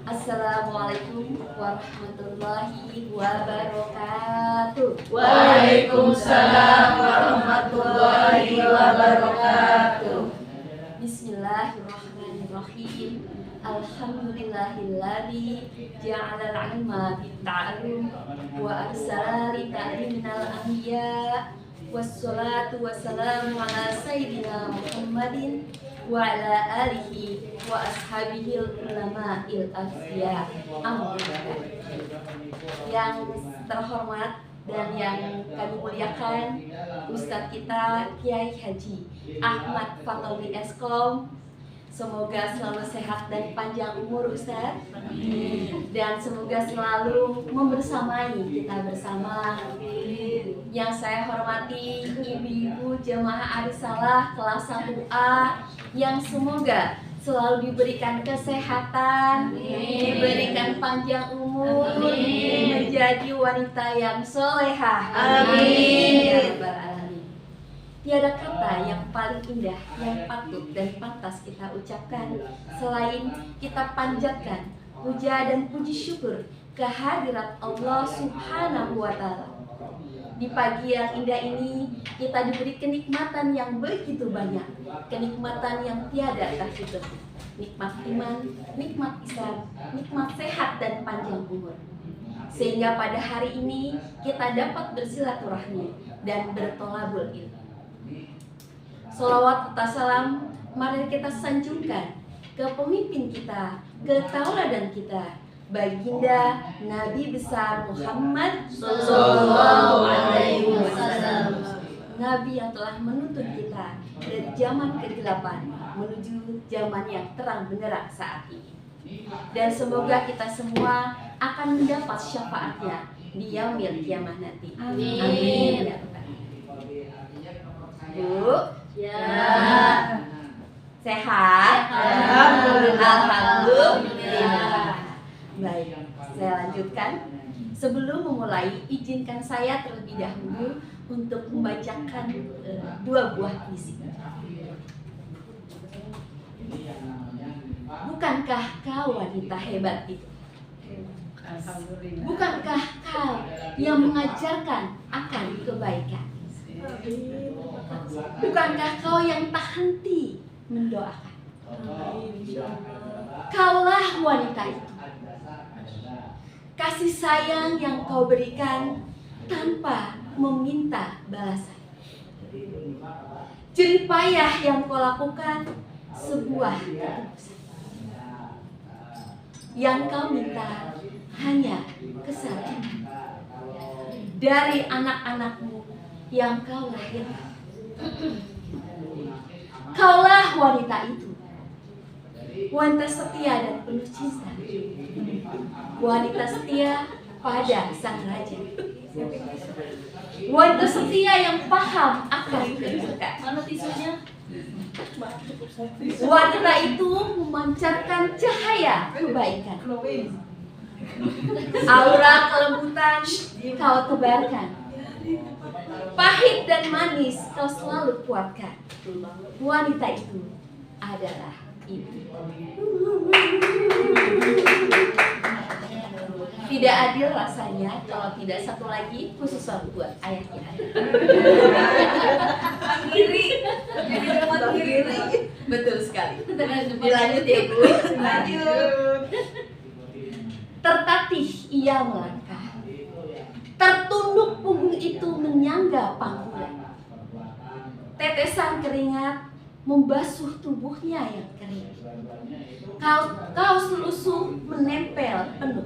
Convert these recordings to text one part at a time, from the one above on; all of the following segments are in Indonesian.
Assalamualaikum warahmatullahi wabarakatuh. Waalaikumsalam warahmatullahi wabarakatuh. Bismillahirrahmanirrahim. Alhamdulillahilladzi ja'alal ilma bitta'allum wa arsala li ta'liminal anbiya. Wassalatu wassalamu ala sayyidina Muhammadin wa ala alihi wa ashabihil ulama'il asfiya. Yang terhormat dan yang kami muliakan Ustadz kita Kiai Haji Ahmad Fatawi Eskom, semoga selalu sehat dan panjang umur Ustadz, dan semoga selalu membersamai kita bersama. Yang saya hormati ibu-ibu jemaah Arisalah kelas 1A yang semoga selalu diberikan kesehatan, diberikan panjang umur, menjadi wanita yang solehah. Amin. Ya Rabbal Alamin. Tiada kata yang paling indah yang patut dan pantas kita ucapkan selain kita panjatkan puja dan puji syukur kehadirat Allah Subhanahu wa Ta'ala. Di pagi yang indah ini kita diberi kenikmatan yang begitu banyak, kenikmatan yang tiada terhitung. Nikmat iman, nikmat Islam, nikmat sehat dan panjang umur. Sehingga pada hari ini kita dapat bersilaturahmi dan bertolabul ilmu. Sholawat serta salam mari kita sanjungkan ke pemimpin kita, ke tauladan kita, Baginda Nabi besar Muhammad Sallallahu Alaihi Wasallam, Nabi yang telah menuntun kita dari zaman kegelapan menuju zaman yang terang benderang saat ini. Dan semoga kita semua akan mendapat syafaatnya di yaumil kiamah nanti. Amin. Amin. Ya Tuhan. Bu, Ya. Sehat? Alhamdulillah. Baik, saya lanjutkan. Sebelum memulai, izinkan saya terlebih dahulu untuk membacakan dua buah puisi. Bukankah kau wanita hebat itu? Bukankah kau yang mengajarkan akan kebaikan? Bukankah kau yang tak henti mendoakan? Kaulah wanita itu, kasih sayang yang kau berikan tanpa meminta balasan. Jerih payah yang kau lakukan sebuah ketulusan. Yang kau minta hanya kesabaran dari anak-anakmu yang kau lahirkan. Kaulah wanita itu, wanita setia dan penuh cinta, wanita setia pada sang raja, wanita setia yang paham akan kedudukan. Mana tisunya? Wanita itu memancarkan cahaya kebaikan, aura kelembutan kau tebarkan, pahit dan manis kau selalu kuatkan. Wanita itu adalah ibu. Tidak adil rasanya kalau tidak satu lagi khusus buat ayah kita. Kiri. Betul sekali. Dilanjut ya Bu. Lanjut. Tertatih ia melangkah, tertunduk punggung itu menyangga pangkulan. Tetesan keringat membasuh tubuhnya yang kering. Kaos lusuh menempel penuh.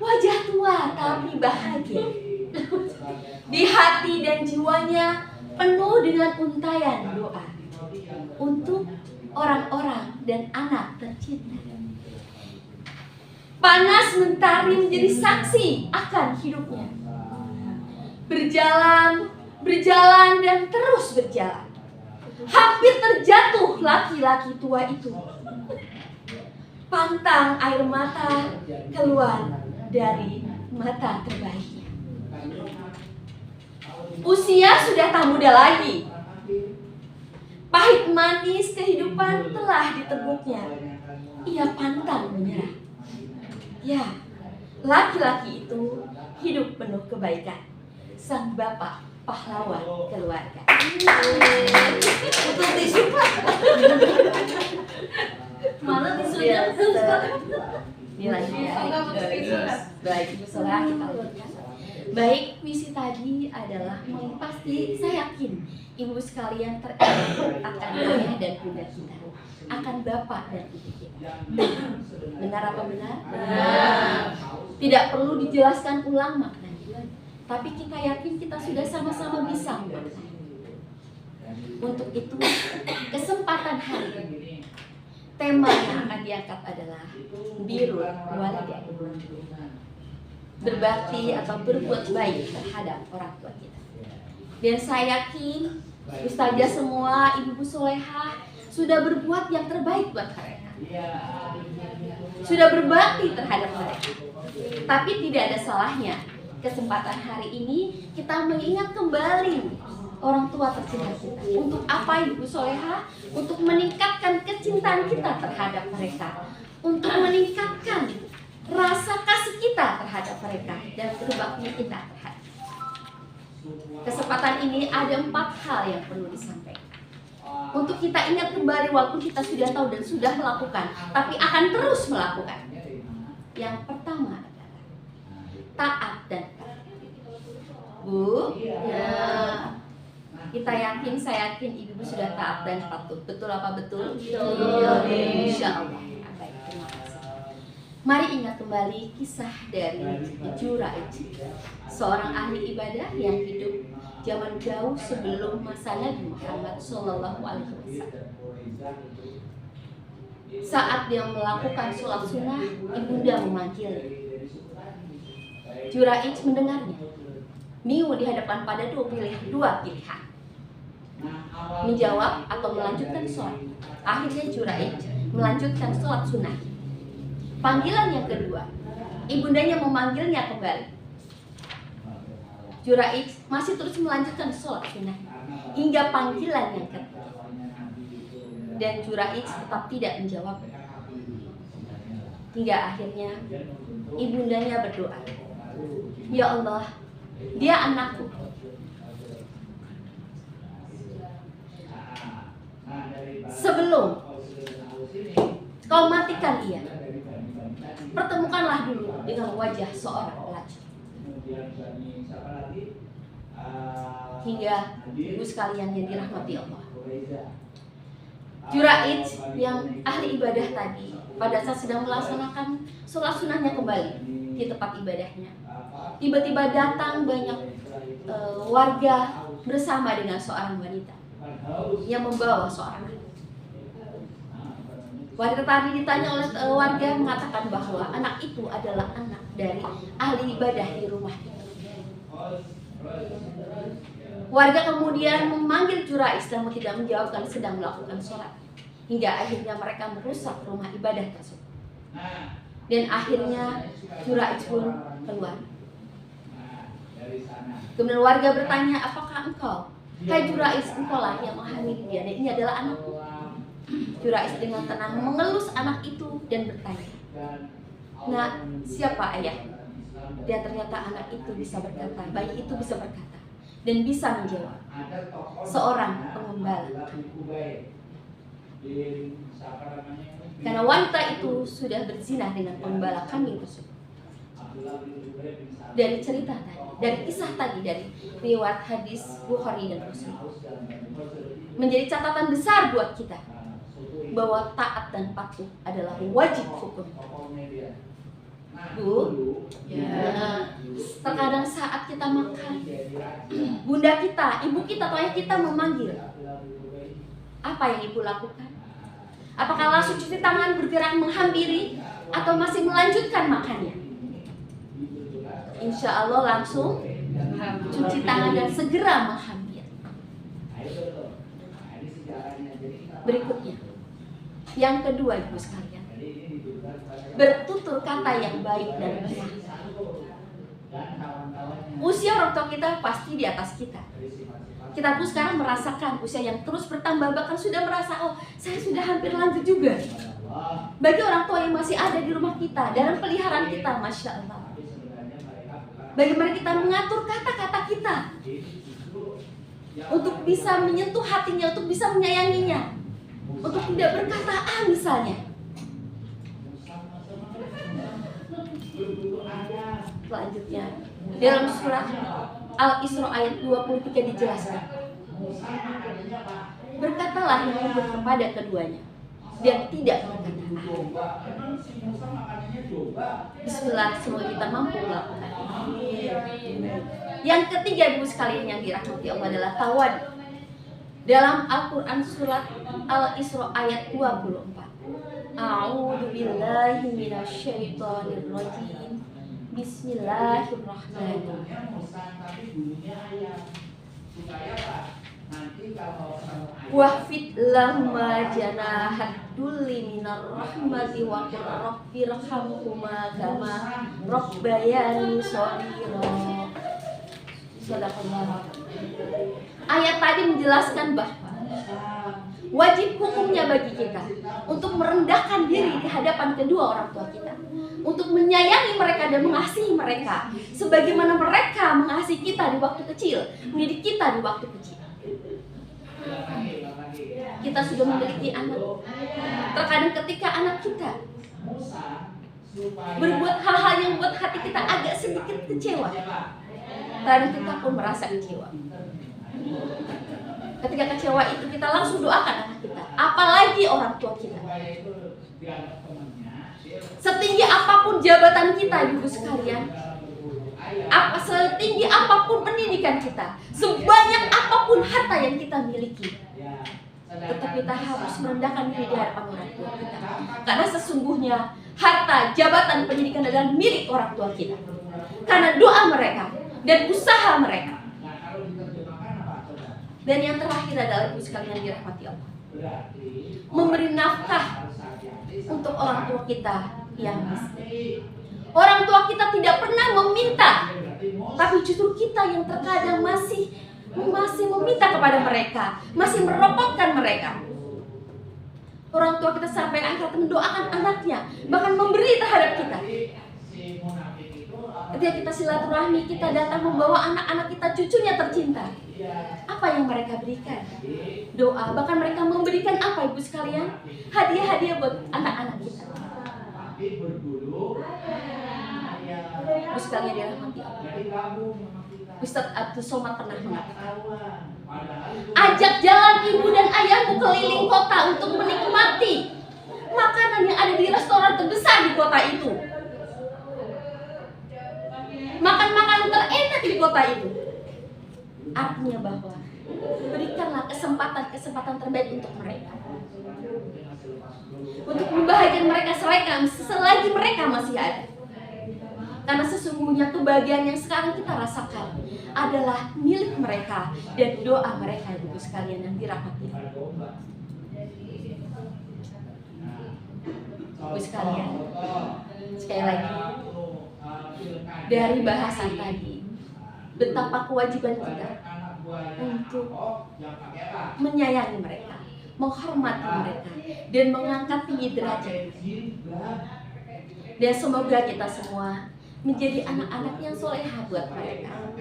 Wajah tua tapi bahagia. Di hati dan jiwanya penuh dengan untayan doa untuk orang-orang dan anak tercinta. Panas mentari menjadi saksi akan hidupnya. Berjalan dan terus berjalan. Hampir terjatuh laki-laki tua itu. Pantang air mata keluar dari mata terbaiknya. Usia sudah tak muda lagi. Pahit manis kehidupan telah diteguknya. Ia pantang menyerah. Ya, laki-laki itu hidup penuh kebaikan. Sang bapak pahlawan keluarga. Untuk tisu Pak. Mana tisunya? Baik, Ibu Soleha, kita lanjutkan. Baik, misi tadi adalah pasti saya yakin ibu sekalian teringat akan ayah dan bunda kita, akan bapak dan ibu kita. Benar apa benar? Benar. Tidak perlu dijelaskan ulang maknanya, tapi kita yakin kita sudah sama-sama bisa memaknai. Untuk itu, kesempatan hari ini, tema yang akan diangkat adalah birrul walidain, berbakti atau berbuat baik terhadap orang tua kita. Dan saya yakin ustazah semua, ibu-ibu soleha sudah berbuat yang terbaik buat mereka, sudah berbakti terhadap mereka. Tapi tidak ada salahnya kesempatan hari ini kita mengingat kembali orang tua tercinta kita. Untuk apa ibu soleha? Untuk meningkatkan kecintaan kita terhadap mereka, untuk meningkatkan rasa kasih kita terhadap mereka dan berbakti kita terhadap. Kesempatan ini ada 4 hal yang perlu disampaikan untuk kita ingat kembali, walaupun kita sudah tahu dan sudah melakukan, tapi akan terus melakukan. Yang pertama adalah taat dan patuh. Bu, ya, kita yakin, saya yakin ibu sudah taat dan patuh. Betul apa betul? Betul. Insya Allah. Baik, terima kasih. Mari ingat kembali kisah dari Juraij, seorang ahli ibadah yang hidup zaman jauh sebelum masa Nabi Muhammad SAW. Saat dia melakukan sholat sunnah, ibunda memanggilnya. Juraij mendengarnya, bingung dihadapkan pada dua pilihan, menjawab atau melanjutkan sholat. Akhirnya Juraij melanjutkan sholat sunnah. Panggilan yang kedua, ibundanya memanggilnya kembali. Juraij masih terus melanjutkan sholat sunnah hingga panggilan yang ketiga, dan Juraij tetap tidak menjawab. Hingga akhirnya ibundanya berdoa, ya Allah, dia anakku. Sebelum kau matikan ia, pertemukanlah dulu dengan wajah seorang pelacur. Hingga ibu sekalian yang dirahmati Allah, Juraij yang ahli ibadah tadi pada saat sedang melaksanakan sholat sunnahnya kembali di tempat ibadahnya, tiba-tiba datang banyak warga bersama dengan seorang wanita yang membawa seorang anak. Wanita tadi ditanya oleh warga, mengatakan bahwa anak itu adalah anak dari ahli ibadah di rumah itu. Warga kemudian memanggil Juraij dan tidak menjawab karena sedang melakukan sholat. Hingga akhirnya mereka merusak rumah ibadah tersebut. Dan akhirnya Juraij pun keluar. Kemudian warga bertanya, apakah engkau, hai Juraij, engkau lah yang menghamili dia, dan ini adalah anakku. Juraij dengan tenang mengelus anak itu dan bertanya, nah, siapa ayah? Dan ternyata anak itu bisa berkata, bayi itu bisa berkata dan bisa menjawab, seorang pengembala. Karena wanita itu sudah berzina dengan pengembala kambing tersebut. Dari cerita tadi, dari kisah tadi, dari riwayat hadis Bukhari dan Muslim, menjadi catatan besar buat kita bahwa taat dan patuh adalah wajib hukum. Bu, ya, terkadang saat kita makan, bunda kita, ibu kita, atau ayah kita memanggil, apa yang ibu lakukan? Apakah langsung cuci tangan bergerak menghampiri atau masih melanjutkan makannya? Insya Allah langsung cuci tangan dan segera menghampiri. Berikutnya, yang kedua ibu sekalian, bertutur kata yang baik dan benar. Usia orang tua kita pasti di atas kita, Kita pun sekarang merasakan usia yang terus bertambah, bahkan sudah merasa, oh saya sudah hampir lanjut juga. Bagi orang tua yang masih ada di rumah kita, dalam peliharaan kita, Masya Allah, bagaimana kita mengatur kata-kata kita untuk bisa menyentuh hatinya, untuk bisa menyayanginya, untuk tidak berkata misalnya. Selanjutnya dalam surat Al-Isra ayat 23 dijelaskan, berkatalah yang lembut kepada keduanya dan tidak berkata. Bismillah, semoga kita mampu melakukan. Yang ketiga, ibu sekalian yang dirahmati Allah, adalah tawad. Dalam Al-Quran surat Al-Isra ayat 24, A'udzu billahi minasyaitonir rajim. Bismillahirrahmanirrahim. Wahfid lamma janahat dulli minar rahmati wa qur rabbirhamhuma kama rabbayani shaghira. Sadaqallah. Ayat tadi menjelaskan bahwa wajib hukumnya bagi kita untuk merendahkan diri di hadapan kedua orang tua kita, untuk menyayangi mereka dan mengasihi mereka sebagaimana mereka mengasihi kita di waktu kecil, mendidik kita di waktu kecil. Kita sudah memiliki anak. Terkadang ketika anak kita berbuat hal-hal yang membuat hati kita agak sedikit kecewa, kadang kita pun merasa kecewa. Ketika kecewa itu kita langsung doakan anak kita, apalagi orang tua kita. Setinggi apapun jabatan kita, ibu sekalian, setinggi apapun pendidikan kita, sebanyak apapun harta yang kita miliki, tetap kita harus merendahkan diri di hadapan orang tua kita. Karena sesungguhnya harta, jabatan, pendidikan adalah milik orang tua kita. Karena doa mereka dan usaha mereka. Dan yang terakhir adalah, ibu sekalian dirahmati Allah, memberi nafkah untuk orang tua kita yang miskin. Orang tua kita tidak pernah meminta, tapi justru kita yang terkadang masih meminta kepada mereka, masih merepotkan mereka. Orang tua kita sampai akhirnya mendoakan anaknya, bahkan memberi terhadap kita. Ketika kita silaturahmi, kita datang membawa anak-anak kita, cucunya tercinta. Apa yang mereka berikan? Doa. Bahkan mereka memberikan apa, ibu sekalian? Hadiah-hadiah buat anak-anak kita. Ibu sekalian dirahmati Allah, Ustadz Abdul Somad pernah mengatakan, ajak jalan ibu dan ayahmu keliling kota untuk menikmati makanan yang ada di restoran terbesar di kota itu, makan makanan terenak di kota itu. Artinya bahwa berikanlah kesempatan terbaik untuk mereka, untuk membahagiakan mereka selagi mereka masih ada. Karena sesungguhnya kebahagiaan yang sekarang kita rasakan adalah milik mereka dan doa mereka, ibu sekalian yang dirahmati Allah. Ibu sekalian, sekali lagi, dari bahasan tadi, betapa kewajiban kita untuk menyayangi mereka, menghormati mereka, dan mengangkat tinggi derajat mereka. Dan semoga kita semua menjadi anak-anak yang soleha buat mereka,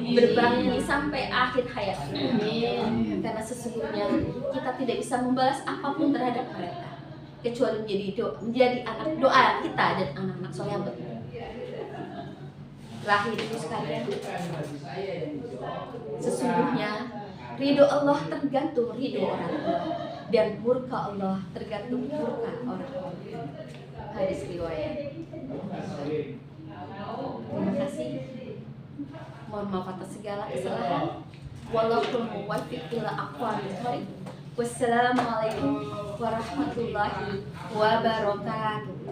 berbakti sampai akhir hayat kita. Karena sesungguhnya kita tidak bisa membalas apapun terhadap mereka kecuali menjadi anak doa kita dan anak-anak soleha buat mereka. Lahir itu sekalian, sesungguhnya ridho Allah tergantung ridho orang tua, dan murka Allah tergantung murka orang tua. Hadis riwayat. Terima kasih. Mohon maaf atas segala kesalahan. Wallahul muwaffiq ila aqwamit thoriq. Wassalamualaikum warahmatullahi wabarakatuh.